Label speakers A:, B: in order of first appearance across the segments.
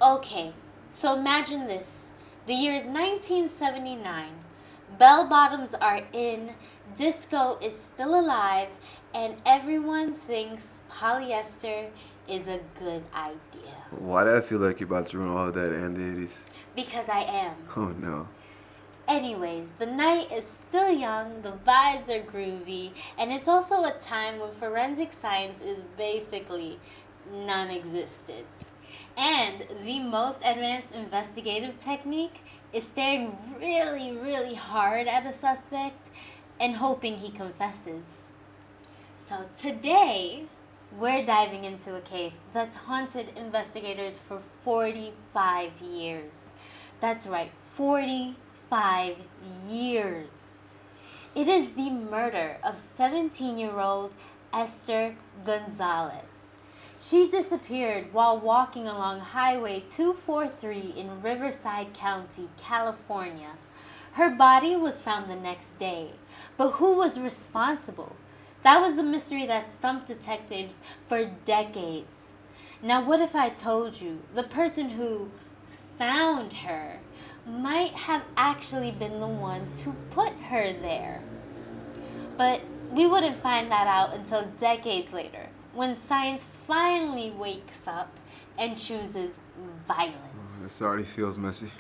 A: Okay, so imagine this. The year is 1979. Bell bottoms are in, disco is still alive, and everyone thinks polyester is a good idea.
B: Why do I feel like you're about to ruin all of that and the 80s?
A: Because I am.
B: Oh no.
A: Anyways, the night is still young, the vibes are groovy, and it's also a time when forensic science is basically non-existent. And the most advanced investigative technique is staring really, really hard at a suspect and hoping he confesses. So today, we're diving into a case that's haunted investigators for 45 years. That's right, 45 years. It is the murder of 17-year-old Esther Gonzalez. She disappeared while walking along Highway 243 in Riverside County, California. Her body was found the next day, but who was responsible? That was a mystery that stumped detectives for decades. Now, what if I told you the person who found her might have actually been the one to put her there? But we wouldn't find that out until decades later, when science finally wakes up and chooses violence.
B: This already feels messy.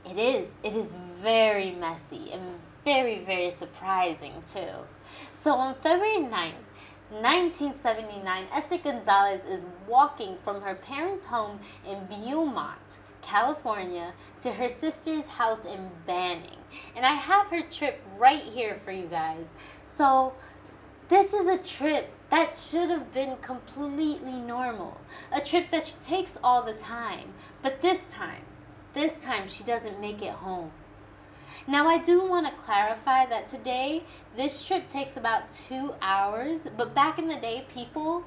A: It is. It is very messy and very, very surprising too. So on February 9th, 1979, Esther Gonzalez is walking from her parents' home in Beaumont, California, to her sister's house in Banning. And I have her trip right here for you guys. So this is a trip that should have been completely normal. A trip that she takes all the time. But this time she doesn't make it home. Now, I do want to clarify that today, this trip takes about 2 hours, but back in the day, people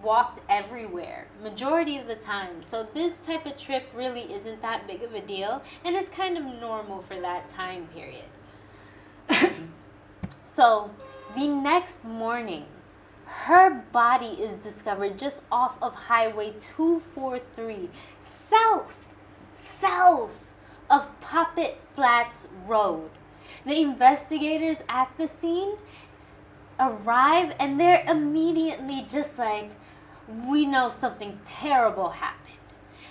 A: walked everywhere, majority of the time. So this type of trip really isn't that big of a deal, and it's kind of normal for that time period. So, the next morning, her body is discovered just off of Highway 243, south of Poppet Flats Road. The investigators at the scene arrive and they're immediately just like, we know something terrible happened.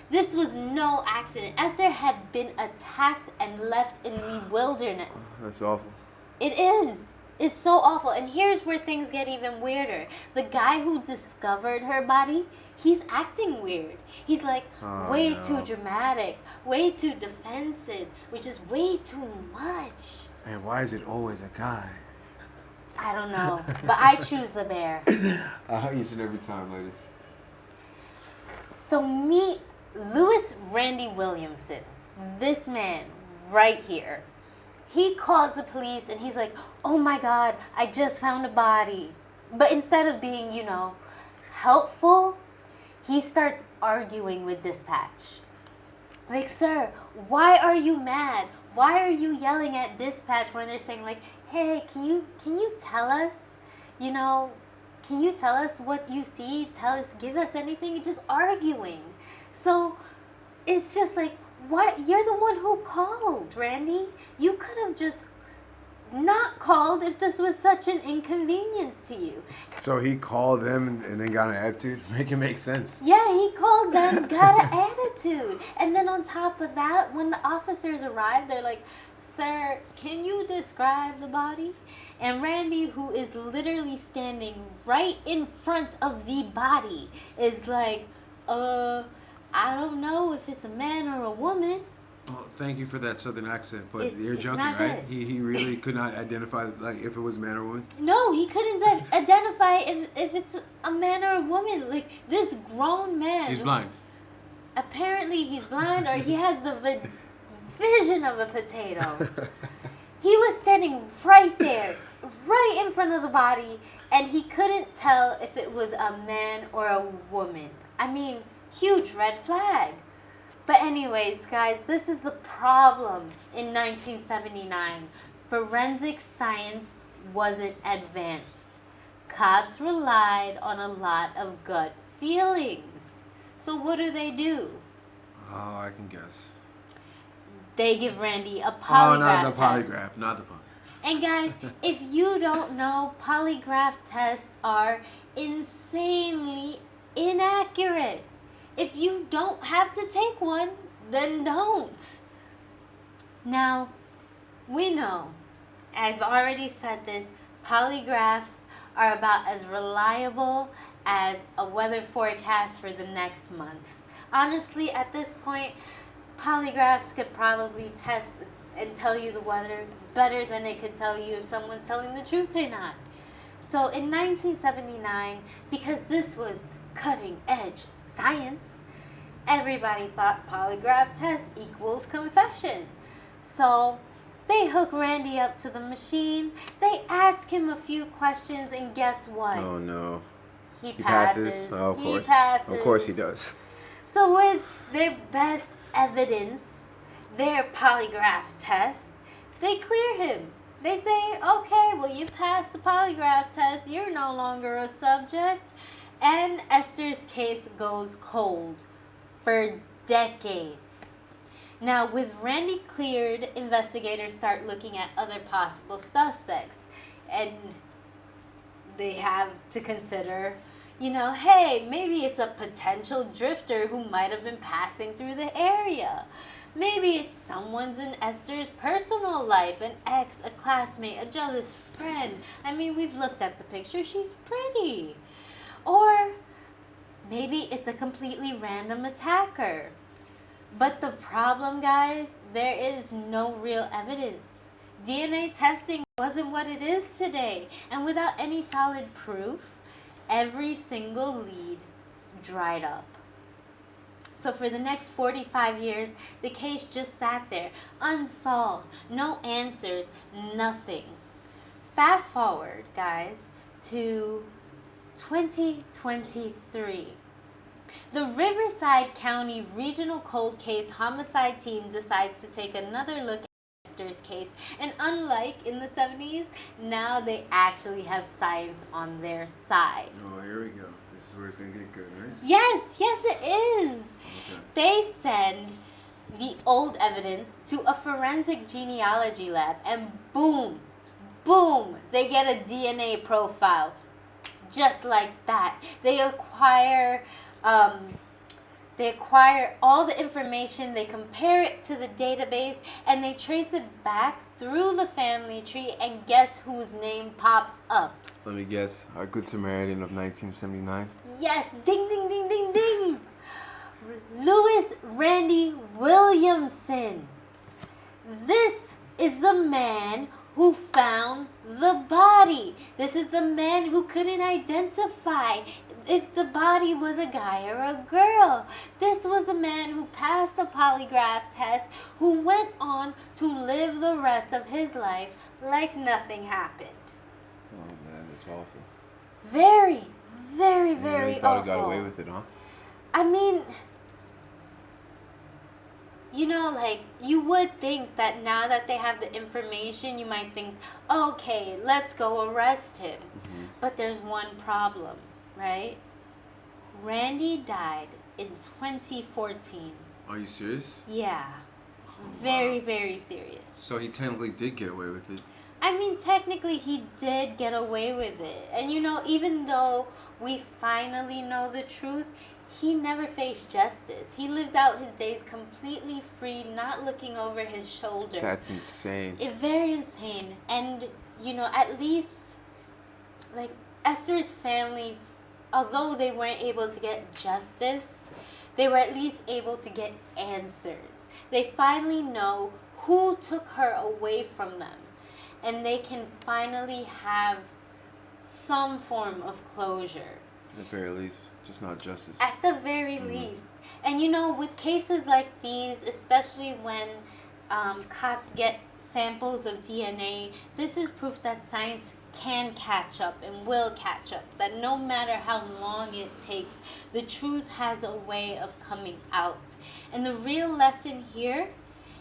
A: This was no accident. Esther had been attacked and left in the wilderness.
B: That's awful.
A: It is. It's so awful. And here's where things get even weirder. The guy who discovered her body, he's acting weird. He's like, way too dramatic, way too defensive, which is way too much.
B: And why is it always a guy?
A: I don't know, but I choose the bear.
B: Each and every time, ladies.
A: So meet Louis Randy Williamson, this man right here. He calls the police and he's like, oh my God, I just found a body. But instead of being, helpful, he starts arguing with dispatch. Like, sir, why are you mad? Why are you yelling at dispatch when they're saying like, hey, can you tell us, can you tell us what you see? Give us anything. Just arguing. So it's just like, what? You're the one who called, Randy. You could have just not called if this was such an inconvenience to you.
B: So he called them and then got an attitude? Make it make sense.
A: Yeah, he called them, got an attitude. And then on top of that, when the officers arrived, they're like, sir, can you describe the body? And Randy, who is literally standing right in front of the body, is like, I don't know if it's a man or a woman.
B: Well, thank you for that southern accent, but you're
A: it's
B: joking,
A: not
B: right?
A: good.
B: He really could not identify like if it was a man or a woman?
A: No, he couldn't identify if it's a man or a woman. Like, this grown man.
B: He's blind.
A: Apparently he's blind, or he has the vision of a potato. He was standing right there, right in front of the body, and he couldn't tell if it was a man or a woman. I mean, huge red flag. But anyways, guys, this is the problem in 1979. Forensic science wasn't advanced. Cops relied on a lot of gut feelings. So what do?
B: Oh, I can guess.
A: They give Randy a polygraph
B: Oh, not the
A: test.
B: polygraph. Not the polygraph.
A: And guys, if you don't know, polygraph tests are insanely inaccurate. If you don't have to take one, then don't. Now, we know, I've already said this, polygraphs are about as reliable as a weather forecast for the next month. Honestly, at this point, polygraphs could probably test and tell you the weather better than it could tell you if someone's telling the truth or not. So in 1979, because this was cutting edge science, everybody thought polygraph test equals confession. So they hook Randy up to the machine, they ask him a few questions, and guess what?
B: Oh no.
A: He passes.
B: Oh, of course.
A: He passes.
B: Of course he does.
A: So with their best evidence, their polygraph test, they clear him. They say, okay, well, you passed the polygraph test. You're no longer a subject. And Esther's case goes cold for decades. Now, with Randy cleared, investigators start looking at other possible suspects. And they have to consider, hey, maybe it's a potential drifter who might have been passing through the area. Maybe it's someone's in Esther's personal life, an ex, a classmate, a jealous friend. I mean, we've looked at the picture. She's pretty. Or maybe it's a completely random attacker. But the problem, guys, there is no real evidence. DNA testing wasn't what it is today. And without any solid proof, every single lead dried up. So for the next 45 years, the case just sat there, unsolved, no answers, nothing. Fast forward, guys, to 2023. The Riverside County Regional Cold Case Homicide Team decides to take another look at Esther's case, and unlike in the 70s, now they actually have science on their side.
B: Oh, here we go. This is where it's going to get good, right?
A: Yes, it is.
B: Okay.
A: They send the old evidence to a forensic genealogy lab, and boom, they get a DNA profile. Just like that. They acquire all the information, they compare it to the database, and they trace it back through the family tree, and guess whose name pops up?
B: Let me guess. Our Good Samaritan of 1979.
A: Yes, ding, ding, ding, ding, ding. Louis Randy Williamson. This is the man who found the body. This is the man who couldn't identify if the body was a guy or a girl. This was the man who passed the polygraph test, who went on to live the rest of his life like nothing happened.
B: Oh man, it's awful.
A: Very, very, very
B: he
A: awful.
B: got away with it, huh?
A: I mean, you would think that now that they have the information, you might think, okay, let's go arrest him.
B: Mm-hmm.
A: But there's one problem, right? Randy died in 2014.
B: Are you serious?
A: Yeah. Very, very serious.
B: So he technically did get away with it.
A: I mean, technically, he did get away with it. And, even though we finally know the truth, he never faced justice. He lived out his days completely free, not looking over his shoulder.
B: That's insane.
A: Very insane. And, at least, Esther's family, although they weren't able to get justice, they were at least able to get answers. They finally know who took her away from them. And they can finally have some form of closure.
B: At the very least, just not justice.
A: At the very least. And with cases like these, especially when cops get samples of DNA, this is proof that science can catch up and will catch up. That no matter how long it takes, the truth has a way of coming out. And the real lesson here,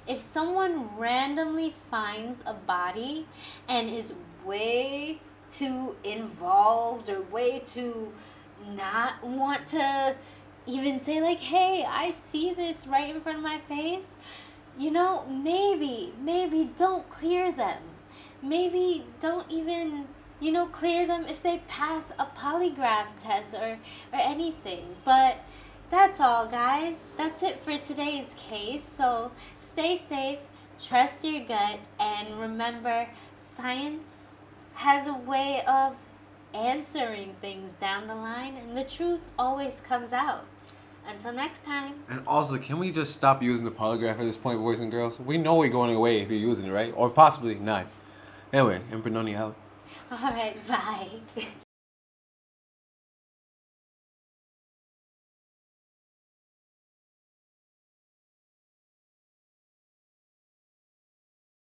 A: if someone randomly finds a body and is way too involved or way too not want to even say like, hey, I see this right in front of my face. You know, maybe don't clear them. Maybe don't even, clear them if they pass a polygraph test or anything. But that's all, guys. That's it for today's case. So stay safe, trust your gut, and remember, science has a way of answering things down the line, and the truth always comes out. Until next time.
C: And also, can we just stop using the polygraph at this point, boys and girls? We know we're going away if you're using it, right? Or possibly not. Anyway, 𝓸𝓸𝓼𝓬𝓻𝓷.
A: All right, bye.